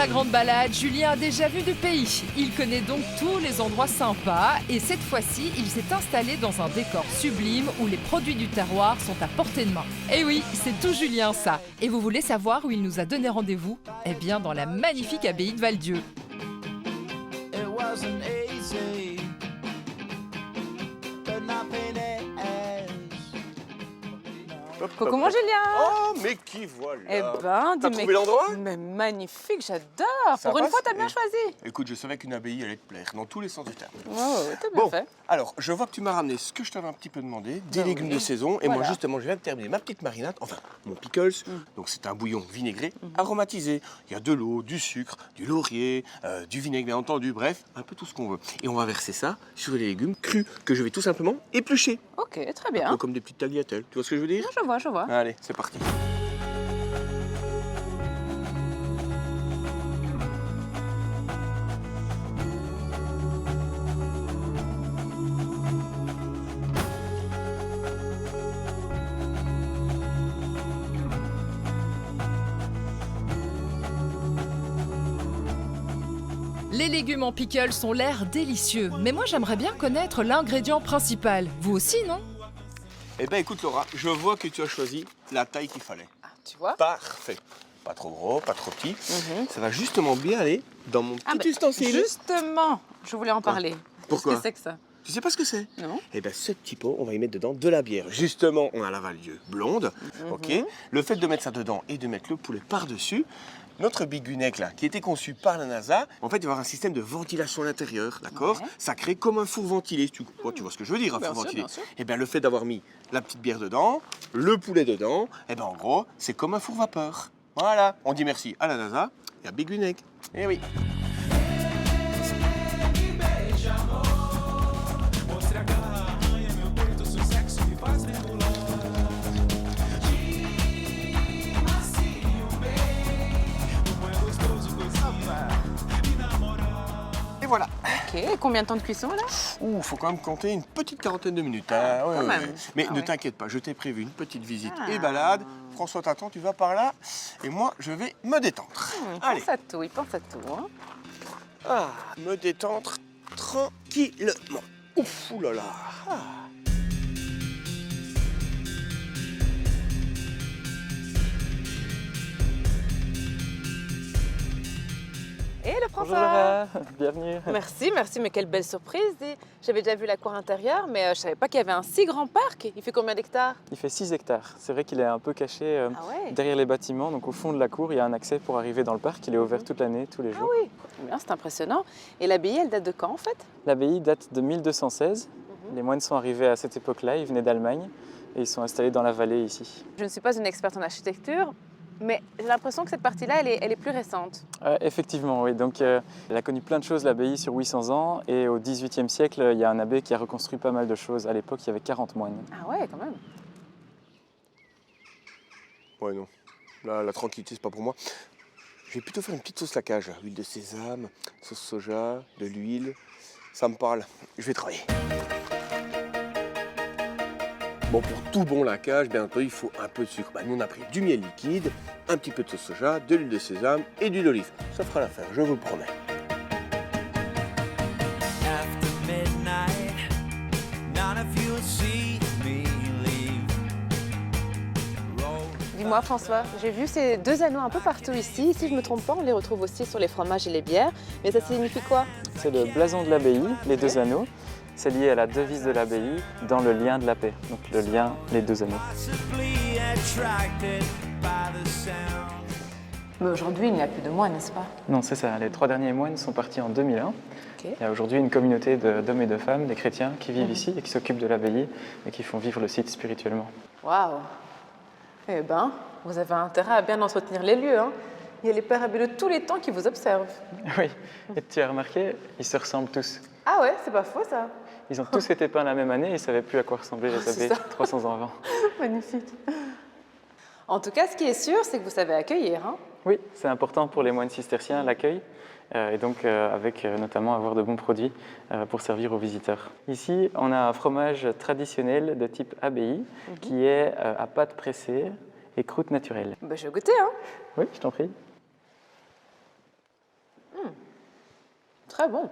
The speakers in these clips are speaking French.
sa grande balade, Julien a déjà vu du pays. Il connaît donc tous les endroits sympas et cette fois-ci, il s'est installé dans un décor sublime où les produits du terroir sont à portée de main. Et oui, c'est tout Julien ça. Et vous voulez savoir où il nous a donné rendez-vous? Eh bien, dans la magnifique abbaye de Val-Dieu. Coucou mon Julien. Oh, mais qui voilà. Eh ben, T'as trouvé l'endroit? Mais magnifique, j'adore. Ça Pour une passe fois, t'as bien choisi. Écoute, je savais qu'une abbaye allait te plaire, dans tous les sens du terme. Ouais, t'as bien Bon, fait. alors, je vois que tu m'as ramené ce que je t'avais un petit peu demandé, des légumes de saison. Et moi, Voilà. justement, je viens de terminer ma petite marinade, enfin, mon pickles. Donc, c'est un bouillon vinaigré, aromatisé. Il y a de l'eau, du sucre, du laurier, du vinaigre, bien entendu. Bref, un peu tout ce qu'on veut. Et on va verser ça sur les légumes crus que je vais tout simplement éplucher. Ok, très Un bien. peu comme des petites tagliatelles. Tu vois ce que je veux dire? Je vois. Allez, c'est parti. Les légumes en pickles ont l'air délicieux, mais moi j'aimerais bien connaître l'ingrédient principal. Vous aussi, non? Eh ben, écoute, Laura, je vois que tu as choisi la taille qu'il fallait. Ah, tu vois. Parfait. Pas trop gros, pas trop petit. Ça va justement bien aller dans mon petit ustensile. Justement, je voulais en parler. Pourquoi? Qu'est-ce que c'est que ça? Tu sais pas ce que c'est? Non. Eh bien, ce petit pot, on va y mettre dedans de la bière. Justement, on a la Val-Dieu blonde, ok? Le fait de mettre ça dedans et de mettre le poulet par-dessus, notre bigunec, là, qui a été conçu par la NASA, en fait, il va y avoir un système de ventilation à l'intérieur, d'accord? Ouais. Ça crée comme un four ventilé. Tu vois ce que je veux dire, un Bien four sûr, ventilé? bien sûr. Eh bien, le fait d'avoir mis la petite bière dedans, le poulet dedans, eh bien, en gros, c'est comme un four vapeur. Voilà. On dit merci à la NASA et à bigunec. Eh oui. Et voilà. Ok, et combien de temps de cuisson là? Ouh, faut quand même compter une petite quarantaine de minutes. Hein. Ouais, quand ouais, même. ouais. Mais Ah ne ouais. t'inquiète pas, je t'ai prévu une petite visite Ah. et balade. François t'attend, tu vas par là. Et moi, je vais me détendre. Allez. Pense à tout, il pense à tout. Hein. Ah, me détendre tranquillement. Ouf, oulala. Ah. Et le Bonjour François. Laura, bienvenue. Merci, mais quelle belle surprise. J'avais déjà vu la cour intérieure, mais je ne savais pas qu'il y avait un si grand parc. Il fait combien d'hectares? Il fait 6 hectares. C'est vrai qu'il est un peu caché Ah ouais. derrière les bâtiments. Donc au fond de la cour, il y a un accès pour arriver dans le parc. Il est ouvert toute l'année, tous les jours. Ah oui, bien, c'est impressionnant. Et l'abbaye, elle date de quand en fait? L'abbaye date de 1216. Les moines sont arrivés à cette époque-là, ils venaient d'Allemagne et ils sont installés dans la vallée ici. Je ne suis pas une experte en architecture, mais j'ai l'impression que cette partie-là, elle est plus récente. Effectivement, oui. Donc elle a connu plein de choses, l'abbaye, sur 800 ans. Et au XVIIIe siècle, il y a un abbé qui a reconstruit pas mal de choses. À l'époque, il y avait 40 moines. Ah ouais, quand même. Ouais, non. Là, la tranquillité, c'est pas pour moi. Je vais plutôt faire une petite sauce lacage. Huile de sésame, sauce soja, de l'huile. Ça me parle. Je vais travailler. Bon, pour tout bon lacage, bien entendu, il faut un peu de sucre. Bah, nous, on a pris du miel liquide, un petit peu de sauce soja, de l'huile de sésame et d'huile d'olive. Ça fera l'affaire, je vous le promets. After midnight, none of you'll see me leave. Dis-moi François, j'ai vu ces deux anneaux un peu partout ici. Si je ne me trompe pas, on les retrouve aussi sur les fromages et les bières. Mais ça signifie quoi? C'est le blason de l'abbaye, les deux anneaux. C'est lié à la devise de l'abbaye, dans le lien de la paix. Donc le lien, les deux anneaux. Possibly attracted by the sound. Mais aujourd'hui, il n'y a plus de moines, n'est-ce pas? Non, c'est ça. Les 3 derniers moines sont partis en 2001. Ok. Il y a aujourd'hui une communauté d'hommes et de femmes, des chrétiens, qui vivent ici et qui s'occupent de l'abbaye et qui font vivre le site spirituellement. Waouh! Eh ben, vous avez intérêt à bien entretenir les lieux, hein? Il y a les pères abbés de tous les temps qui vous observent. Oui, et tu as remarqué, ils se ressemblent tous. Ah ouais, c'est pas faux ça. Ils ont tous été peints la même année et ils ne savaient plus à quoi ressemblaient les c'est abbés ça. 300 ans avant. Magnifique. En tout cas, ce qui est sûr, c'est que vous savez accueillir, hein? Oui, c'est important pour les moines cisterciens, l'accueil, et donc avec notamment avoir de bons produits pour servir aux visiteurs. Ici, on a un fromage traditionnel de type abbaye qui est à pâte pressée et croûte naturelle. Ben, je vais goûter, hein? Oui, je t'en prie. Très bon.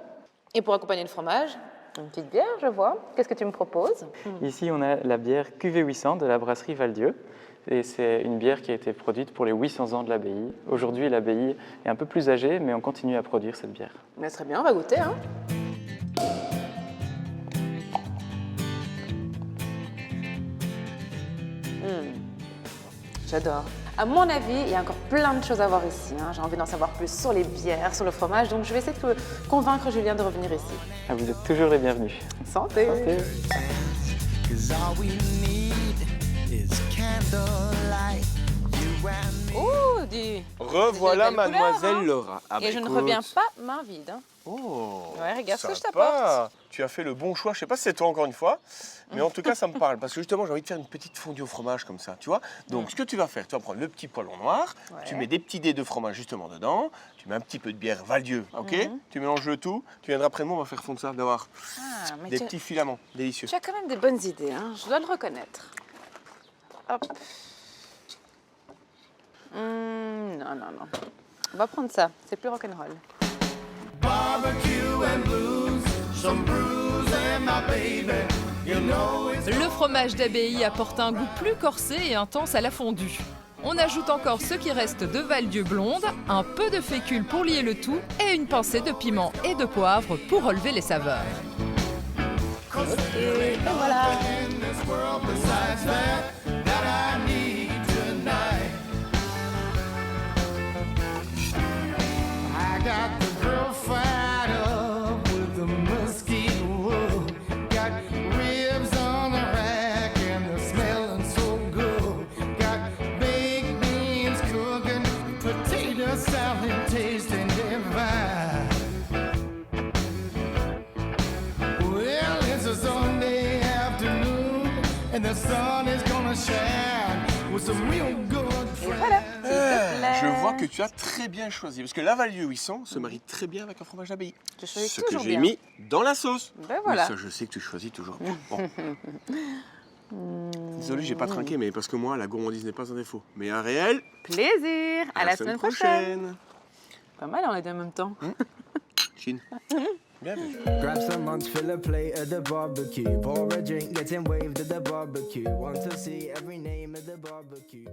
Et pour accompagner le fromage, une petite bière, je vois. Qu'est-ce que tu me proposes? Ici, on a la bière QV800 de la brasserie Val-Dieu. Et c'est une bière qui a été produite pour les 800 ans de l'abbaye. Aujourd'hui, l'abbaye est un peu plus âgée, mais on continue à produire cette bière. Mais très bien, on va goûter. Hein. J'adore. À mon avis, il y a encore plein de choses à voir ici. Hein. J'ai envie d'en savoir plus sur les bières, sur le fromage, donc je vais essayer de convaincre Julien de revenir ici. Ah, vous êtes toujours les bienvenus. Santé. Santé. 'Cause all we need is candlelight. You and me. Oh, dis. Revoilà C'est des belles mademoiselle couleurs, hein. Laura. Ah, Et bah, je ne écoute. reviens pas main vide. Hein. Oh, Ouais, regarde ce que je sympa. t'apporte. Tu as fait le bon choix. Je sais pas si c'est toi encore une fois, mais en tout cas, ça me parle. Parce que justement, j'ai envie de faire une petite fondue au fromage comme ça, tu vois. Donc, ce que tu vas faire, tu vas prendre le petit poêlon noir, Ouais. tu mets des petits dés de fromage justement dedans, tu mets un petit peu de bière Val-Dieu, ok. Tu mélanges le tout, tu viendras après moi, on va faire fondre ça, d'avoir Ah, mais des petits filaments délicieux. tu as quand même des bonnes idées, hein. Je dois le reconnaître. Hop. Non, non, non. On va prendre ça, c'est plus rock'n'roll. Barbecue and blues, some brews and my baby. You know it's Le fromage d'abbaye apporte un goût plus corsé et intense à la fondue. On ajoute encore ce qui reste de Val-Dieu blonde, un peu de fécule pour lier le tout et une pincée de piment et de poivre pour relever les saveurs. Et voilà. in this world besides that I need tonight. I got the girl fired up with the mosquito wood. Got ribs on the rack and they're smelling so good. Got baked beans cooking, potato salad tasting divine. Well, it's a Sunday afternoon and the sun is gonna shine with some real good friends. Voilà, s'il te plaît. Je vois que tu as très bien choisi, parce que la Val-Dieu 800 se marie très bien avec un fromage d'abbaye. Je choisis Ce que toujours j'ai bien. mis dans la sauce. Ben voilà. Oui, ça, je sais que tu choisis toujours bien. Bon. Désolé, j'ai pas trinqué, mais parce que moi, la gourmandise n'est pas un défaut. Mais un réel, Plaisir. À la semaine prochaine. Pas mal, on est en même temps. Chine. Bien vu. Grab some munch, fill a plate at the barbecue. Pour a drink, getting waved at the barbecue. Want to see every name at the barbecue.